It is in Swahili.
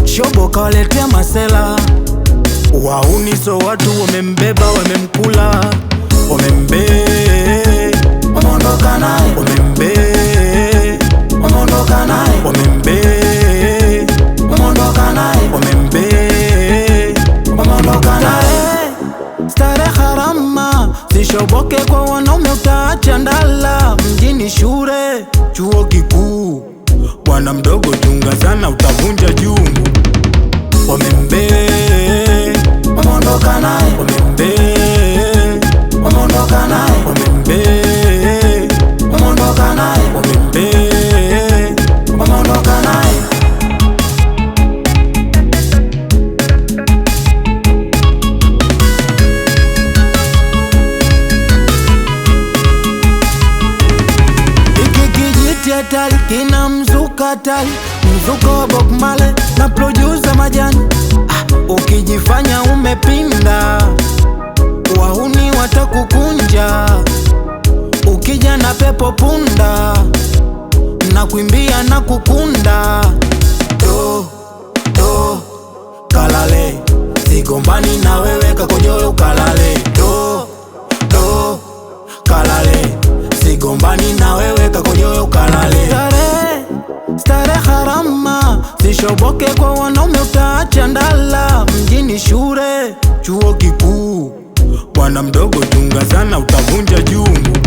shobo kawaletea masela. Wauni so watu wamembeba, wamemkula, wameondoka naye, wameondoka naye, wameondoka naye. Stare harama, sishoboke kwa wanaume utaacha ndala. Mjini shure, chuo kikuu, bwana mdogo chunga sana utavunja jungu. Wameondoka naye, wameondoka naye, wameondoka naye, wameondoka naye. Hatari, kina mzuka hatari, mzuka wa Bob Marley na producer Majani. Ukijifanya umepinda, wahuni watakukunja. Ukija na pepo punda, na kuimbia na kukunda. Do, kalale, sigombani na wewe kakojolo kalale. Do, kalale, sigombani na wewe kakojolo kalale. Stare harama, sishoboke kwa wanaume utaacha ndala. Mjini shure, chuo kikuu, bwana mdogo chunga sana utavunja jungu.